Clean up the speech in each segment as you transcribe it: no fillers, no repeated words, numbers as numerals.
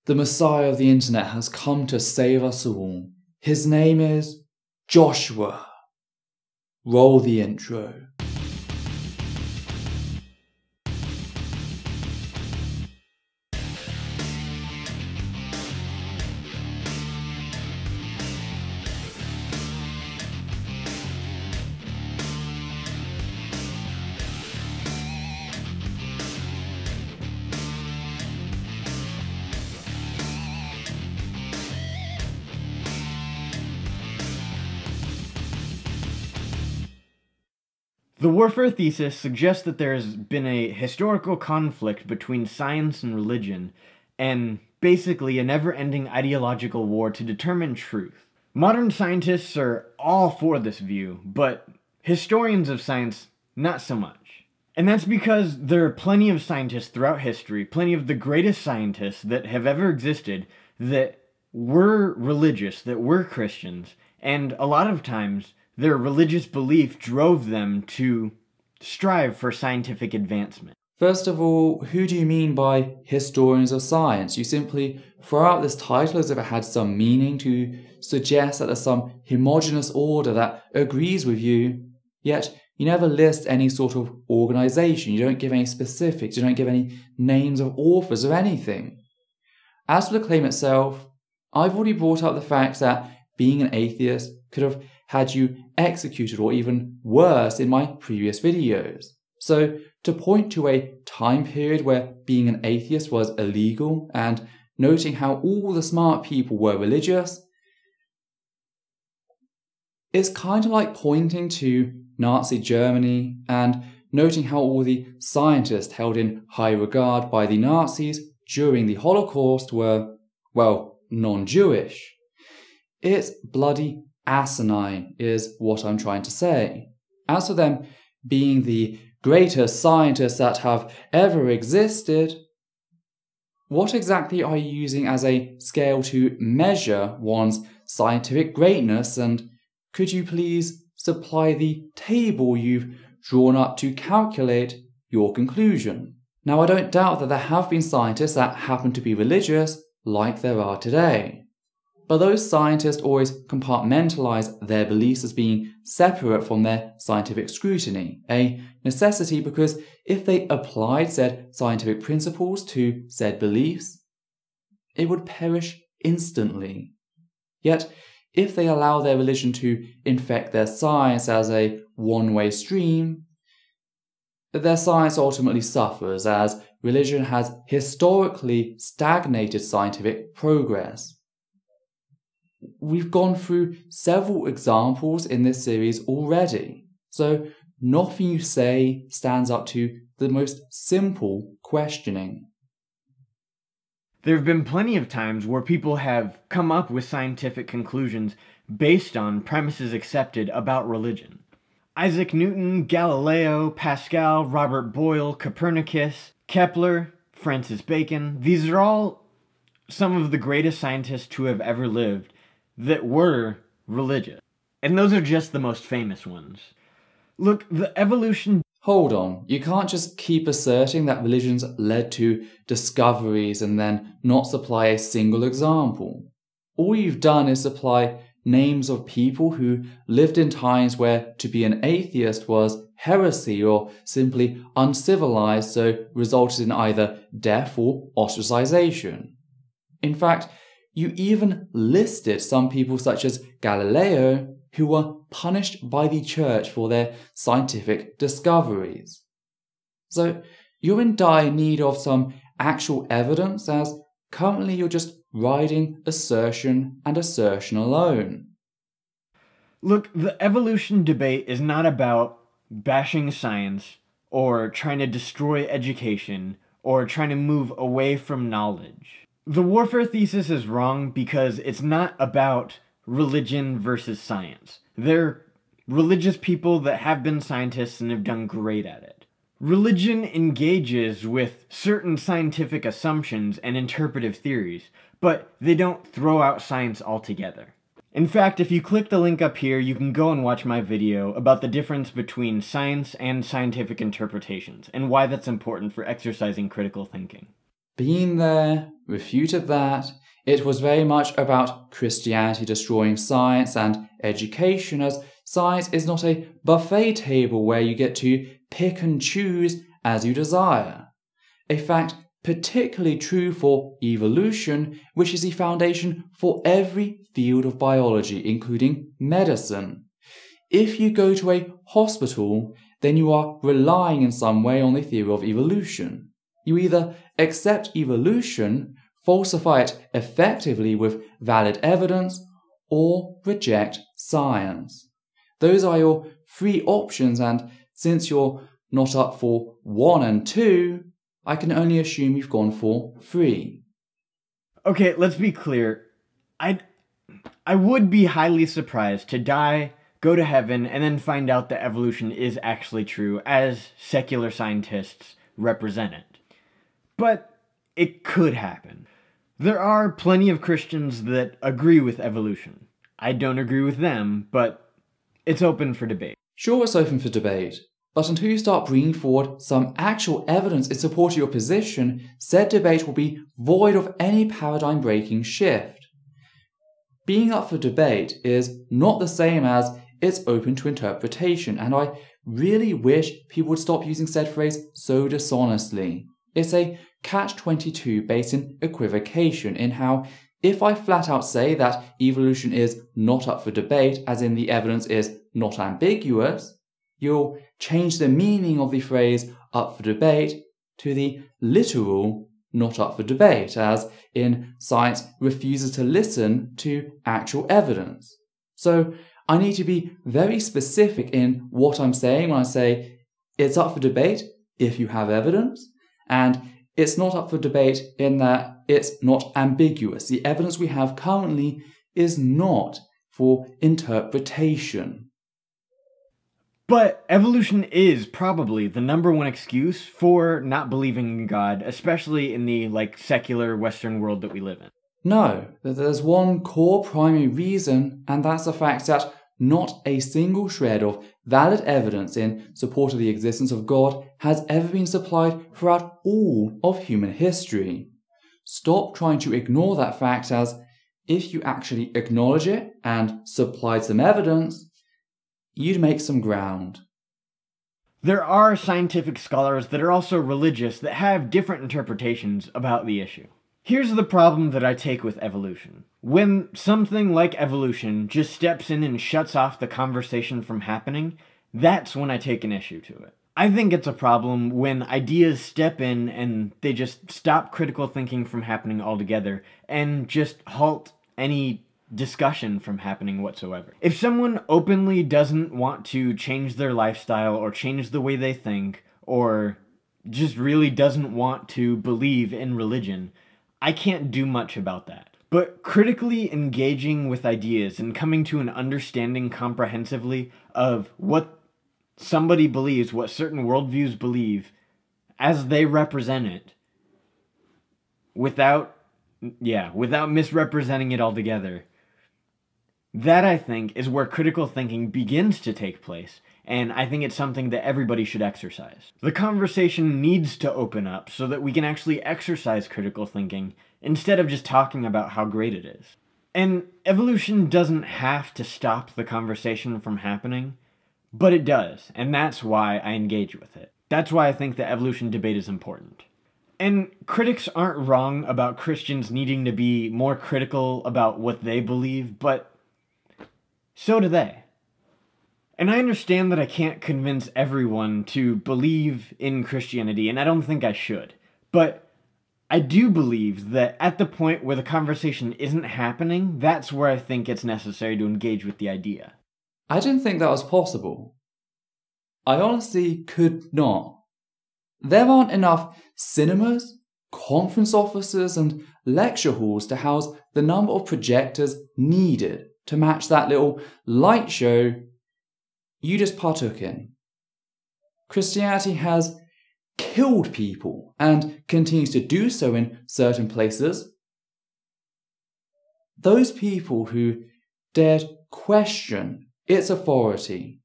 The Messiah of the internet has come to save us all. His name is Joshua. Roll the intro. The warfare thesis suggests that there has been a historical conflict between science and religion, and basically a never-ending ideological war to determine truth. Modern scientists are all for this view, but historians of science, not so much. And that's because there are plenty of scientists throughout history, plenty of the greatest scientists that have ever existed, that were religious, that were Christians, and a lot of times their religious belief drove them to strive for scientific advancement. First of all, who do you mean by historians of science? You simply throw out this title as if it had some meaning to suggest that there's some homogeneous order that agrees with you, yet you never list any sort of organization. You don't give any specifics. You don't give any names of authors or anything. As for the claim itself, I've already brought up the fact that being an atheist could have had you executed, or even worse, in my previous videos. So to point to a time period where being an atheist was illegal and noting how all the smart people were religious, it's kind of like pointing to Nazi Germany and noting how all the scientists held in high regard by the Nazis during the Holocaust were, well, non-Jewish. It's bloody asinine, is what I'm trying to say. As for them being the greatest scientists that have ever existed, what exactly are you using as a scale to measure one's scientific greatness, and could you please supply the table you've drawn up to calculate your conclusion? Now, I don't doubt that there have been scientists that happen to be religious, like there are today. But those scientists always compartmentalize their beliefs as being separate from their scientific scrutiny, a necessity because if they applied said scientific principles to said beliefs, it would perish instantly. Yet, if they allow their religion to infect their science as a one-way stream, their science ultimately suffers as religion has historically stagnated scientific progress. We've gone through several examples in this series already, so nothing you say stands up to the most simple questioning. There have been plenty of times where people have come up with scientific conclusions based on premises accepted about religion. Isaac Newton, Galileo, Pascal, Robert Boyle, Copernicus, Kepler, Francis Bacon, these are all some of the greatest scientists who have ever lived that were religious. And those are just the most famous ones. Look, the evolution... Hold on, you can't just keep asserting that religions led to discoveries and then not supply a single example. All you've done is supply names of people who lived in times where to be an atheist was heresy or simply uncivilized, so resulted in either death or ostracization. In fact, you even listed some people such as Galileo who were punished by the church for their scientific discoveries. So you're in dire need of some actual evidence, as currently you're just riding assertion and assertion alone. Look, the evolution debate is not about bashing science or trying to destroy education or trying to move away from knowledge. The warfare thesis is wrong because it's not about religion versus science. They're religious people that have been scientists and have done great at it. Religion engages with certain scientific assumptions and interpretive theories, but they don't throw out science altogether. In fact, if you click the link up here, you can go and watch my video about the difference between science and scientific interpretations, and why that's important for exercising critical thinking. been there, refuted that. It was very much about Christianity destroying science and education, as science is not a buffet table where you get to pick and choose as you desire. A fact particularly true for evolution, which is the foundation for every field of biology, including medicine. If you go to a hospital, then you are relying in some way on the theory of evolution. You either accept evolution, falsify it effectively with valid evidence, or reject science. Those are your three options, and since you're not up for 1 and 2, I can only assume you've gone for 3. Okay, let's be clear. I would be highly surprised to die, go to heaven, and then find out that evolution is actually true, as secular scientists represent it. But it could happen. There are plenty of Christians that agree with evolution. I don't agree with them, but it's open for debate. Sure, it's open for debate. But until you start bringing forward some actual evidence in support of your position, said debate will be void of any paradigm-breaking shift. Being up for debate is not the same as it's open to interpretation, and I really wish people would stop using said phrase so dishonestly. It's a catch-22 based in equivocation, in how if I flat out say that evolution is not up for debate, as in the evidence is not ambiguous, you'll change the meaning of the phrase up for debate to the literal not up for debate, as in science refuses to listen to actual evidence. So I need to be very specific in what I'm saying when I say it's up for debate if you have evidence, and it's not up for debate in that it's not ambiguous. The evidence we have currently is not for interpretation. But evolution is probably the #1 excuse for not believing in God, especially in the, secular Western world that we live in. No, there's one core primary reason, and that's the fact that not a single shred of valid evidence in support of the existence of God has ever been supplied throughout all of human history. Stop trying to ignore that fact, as if you actually acknowledge it and supplied some evidence, you'd make some ground. There are scientific scholars that are also religious that have different interpretations about the issue. Here's the problem that I take with evolution. When something like evolution just steps in and shuts off the conversation from happening, that's when I take an issue to it. I think it's a problem when ideas step in and they just stop critical thinking from happening altogether and just halt any discussion from happening whatsoever. If someone openly doesn't want to change their lifestyle or change the way they think, or just really doesn't want to believe in religion, I can't do much about that. But critically engaging with ideas and coming to an understanding comprehensively of what somebody believes, what certain worldviews believe, as they represent it, without misrepresenting it altogether, that, I think, is where critical thinking begins to take place, and I think it's something that everybody should exercise. The conversation needs to open up so that we can actually exercise critical thinking instead of just talking about how great it is. And evolution doesn't have to stop the conversation from happening, but it does, and that's why I engage with it. That's why I think the evolution debate is important. And critics aren't wrong about Christians needing to be more critical about what they believe, but so do they. And I understand that I can't convince everyone to believe in Christianity, and I don't think I should. But I do believe that at the point where the conversation isn't happening, that's where I think it's necessary to engage with the idea. I didn't think that was possible. I honestly could not. There aren't enough cinemas, conference offices, and lecture halls to house the number of projectors needed to match that little light show you just partook in. Christianity has killed people and continues to do so in certain places. Those people who dared question its authority.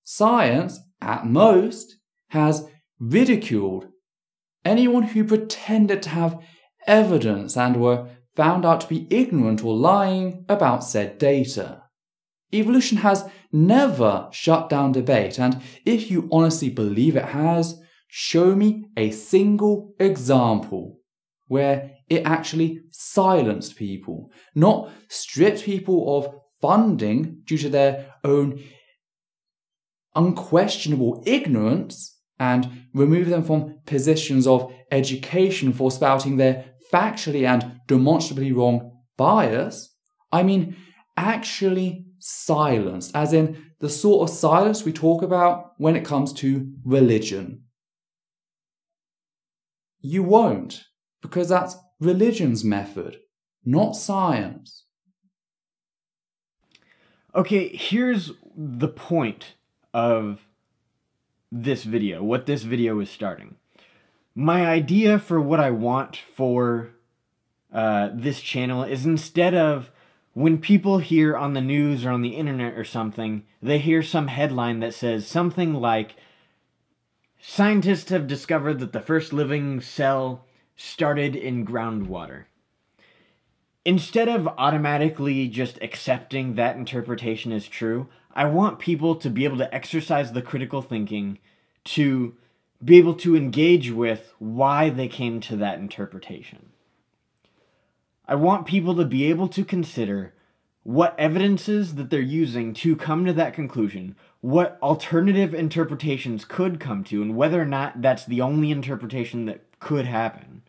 Science, at most, has ridiculed anyone who pretended to have evidence and were found out to be ignorant or lying about said data. Evolution has never shut down debate, and if you honestly believe it has, show me a single example where it actually silenced people, not stripped people of funding due to their own unquestionable ignorance and remove them from positions of education for spouting their factually and demonstrably wrong bias. I mean, actually silenced, as in the sort of silence we talk about when it comes to religion. You won't, because that's religion's method, not science. Okay, here's the point of this video, what this video is starting. My idea for what I want for this channel is, instead of when people hear on the news or on the internet or something, they hear some headline that says something like, "Scientists have discovered that the first living cell started in groundwater." Instead of automatically just accepting that interpretation as true, I want people to be able to exercise the critical thinking to be able to engage with why they came to that interpretation. I want people to be able to consider what evidences that they're using to come to that conclusion, what alternative interpretations could come to, and whether or not that's the only interpretation that could happen,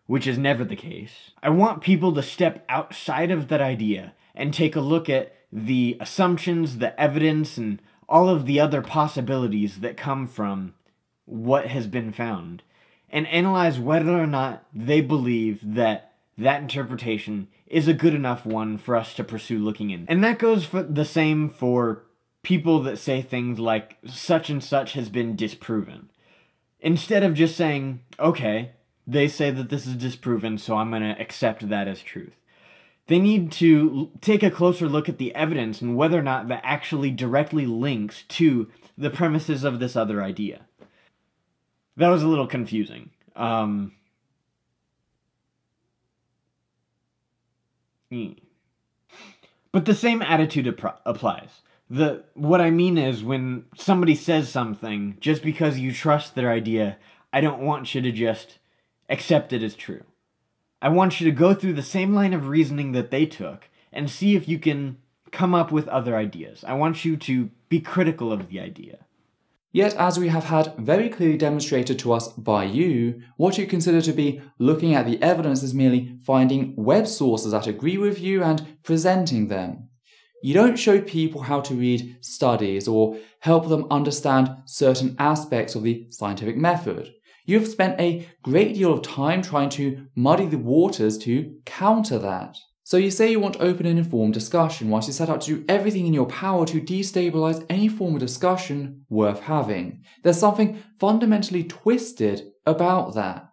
which is never the case. I want people to step outside of that idea and take a look at the assumptions, the evidence, and all of the other possibilities that come from what has been found, and analyze whether or not they believe that that interpretation is a good enough one for us to pursue looking in. And that goes for the same for people that say things like, such and such has been disproven. Instead of just saying, okay, they say that this is disproven, so I'm going to accept that as truth. They need to take a closer look at the evidence and whether or not that actually directly links to the premises of this other idea. That was a little confusing. But the same attitude applies. What I mean is, when somebody says something, just because you trust their idea, I don't want you to just accept it as true. I want you to go through the same line of reasoning that they took and see if you can come up with other ideas. I want you to be critical of the idea. Yet, as we have had very clearly demonstrated to us by you, what you consider to be looking at the evidence is merely finding web sources that agree with you and presenting them. You don't show people how to read studies or help them understand certain aspects of the scientific method. You've spent a great deal of time trying to muddy the waters to counter that. So you say you want open and informed discussion, whilst you set out to do everything in your power to destabilize any form of discussion worth having. There's something fundamentally twisted about that.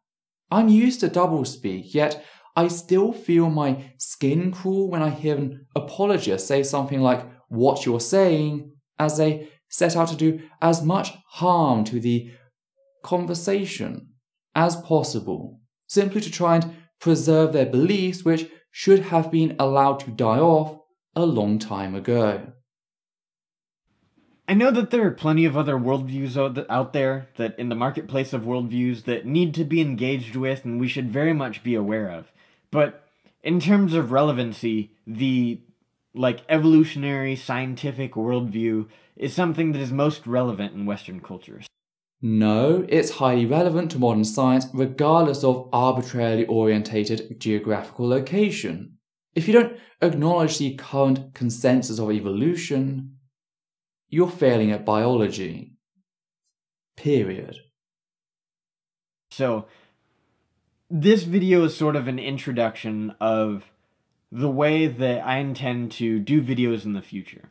I'm used to doublespeak, yet I still feel my skin crawl when I hear an apologist say something like what you're saying, as they set out to do as much harm to the conversation as possible, simply to try and preserve their beliefs, which should have been allowed to die off a long time ago. I know that there are plenty of other worldviews out there, that in the marketplace of worldviews, that need to be engaged with and we should very much be aware of. But in terms of relevancy, the evolutionary scientific worldview is something that is most relevant in Western cultures. No, it's highly relevant to modern science regardless of arbitrarily orientated geographical location. If you don't acknowledge the current consensus of evolution, you're failing at biology. Period. So, this video is sort of an introduction of the way that I intend to do videos in the future.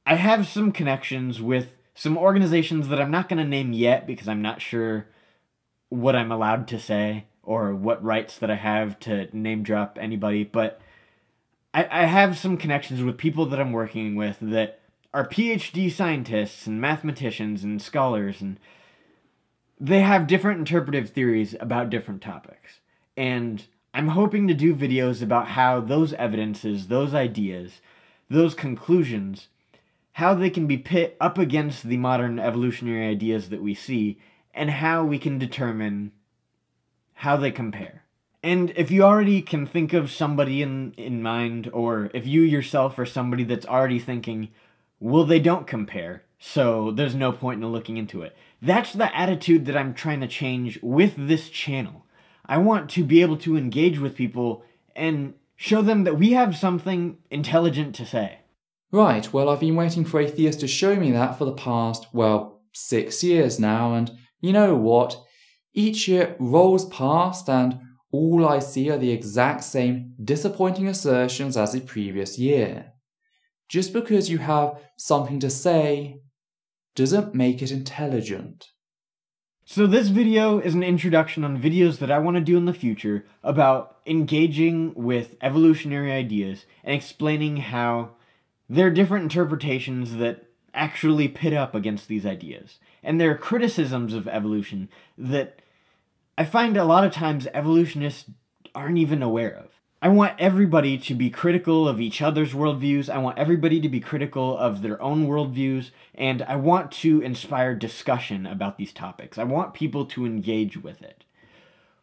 I have some connections with some organizations that I'm not going to name yet because I'm not sure what I'm allowed to say or what rights that I have to name drop anybody, but I have some connections with people that I'm working with that are PhD scientists and mathematicians and scholars, and they have different interpretive theories about different topics. And I'm hoping to do videos about how those evidences, those ideas, those conclusions, how they can be pit up against the modern evolutionary ideas that we see, and how we can determine how they compare. And if you already can think of somebody in mind, or if you yourself are somebody that's already thinking, well, they don't compare, so there's no point in looking into it. That's the attitude that I'm trying to change with this channel. I want to be able to engage with people and show them that we have something intelligent to say. Right, well, I've been waiting for atheists to show me that for the past, 6 years now, and you know what? Each year rolls past and all I see are the exact same disappointing assertions as the previous year. Just because you have something to say doesn't make it intelligent. So this video is an introduction on videos that I want to do in the future about engaging with evolutionary ideas and explaining how there are different interpretations that actually pit up against these ideas. And there are criticisms of evolution that I find a lot of times evolutionists aren't even aware of. I want everybody to be critical of each other's worldviews, I want everybody to be critical of their own worldviews, and I want to inspire discussion about these topics. I want people to engage with it.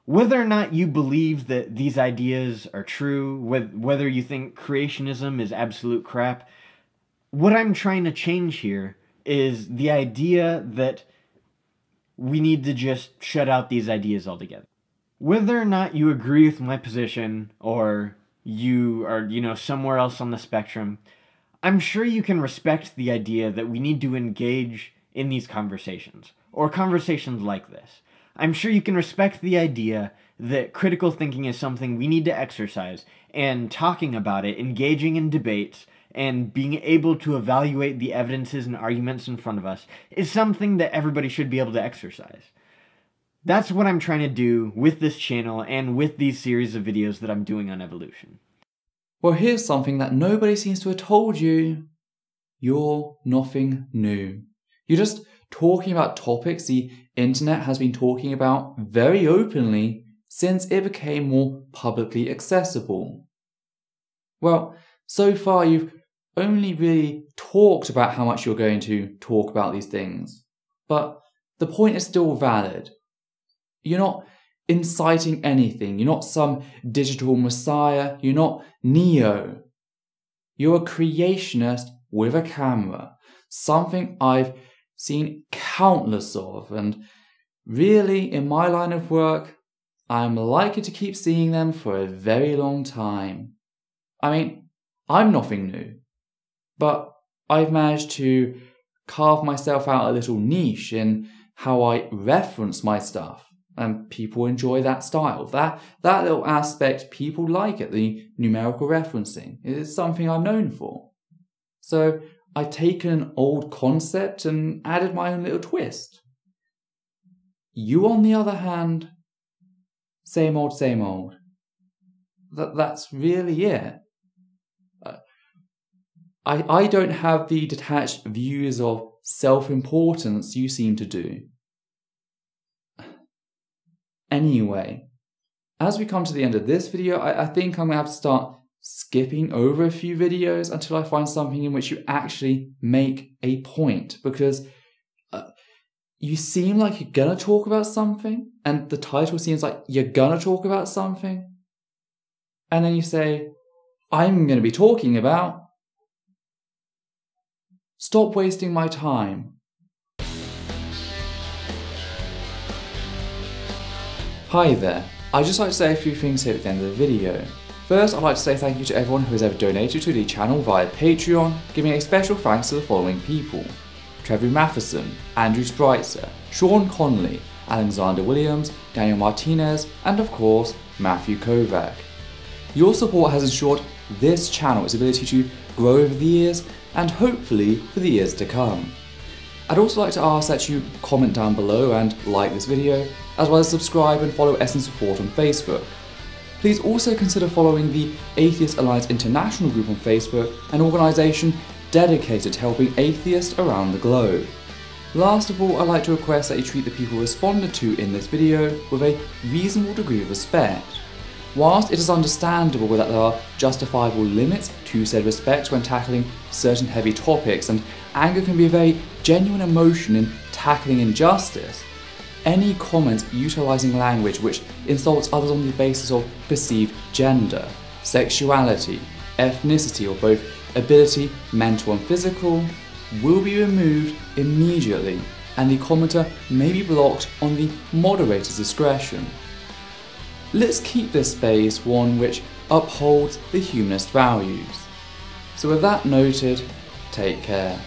Whether or not you believe that these ideas are true, whether you think creationism is absolute crap, what I'm trying to change here is the idea that we need to just shut out these ideas altogether. Whether or not you agree with my position, or you are, somewhere else on the spectrum, I'm sure you can respect the idea that we need to engage in these conversations, or conversations like this. I'm sure you can respect the idea that critical thinking is something we need to exercise, and talking about it, engaging in debates, and being able to evaluate the evidences and arguments in front of us is something that everybody should be able to exercise. That's what I'm trying to do with this channel and with these series of videos that I'm doing on evolution. Well, here's something that nobody seems to have told you. You're nothing new. You're just talking about topics the internet has been talking about very openly since it became more publicly accessible. Well, so far you've only really talked about how much you're going to talk about these things, but the point is still valid. You're not inciting anything. You're not some digital messiah. You're not Neo. You're a creationist with a camera. Something I've seen countless of, and really, in my line of work, I'm likely to keep seeing them for a very long time. I mean, I'm nothing new, but I've managed to carve myself out a little niche in how I reference my stuff. And people enjoy that style. That little aspect people like it, the numerical referencing. It's something I'm known for. So I've taken an old concept and added my own little twist. You, on the other hand, same old, same old. That's really it. I don't have the detached views of self-importance you seem to do. Anyway, as we come to the end of this video, I think I'm going to have to start skipping over a few videos until I find something in which you actually make a point, because you seem like you're going to talk about something, and the title seems like you're going to talk about something, and then you say, I'm going to be talking about... Stop wasting my time. Hi there, I'd just like to say a few things here at the end of the video. First, I'd like to say thank you to everyone who has ever donated to the channel via Patreon, giving a special thanks to the following people: Trevor Matheson, Andrew Spreitzer, Sean Connolly, Alexander Williams, Daniel Martinez, and of course, Matthew Kovac. Your support has ensured this channel its ability to grow over the years, and hopefully for the years to come. I'd also like to ask that you comment down below and like this video, as well as subscribe and follow Essence of Thought on Facebook. Please also consider following the Atheist Alliance International group on Facebook, an organisation dedicated to helping atheists around the globe. Last of all, I'd like to request that you treat the people responded to in this video with a reasonable degree of respect. Whilst it is understandable that there are justifiable limits to said respect when tackling certain heavy topics, and anger can be a very genuine emotion in tackling injustice, any comment utilising language which insults others on the basis of perceived gender, sexuality, ethnicity, or both ability, mental and physical, will be removed immediately, and the commenter may be blocked on the moderator's discretion. Let's keep this space one which upholds the humanist values. So with that noted, take care.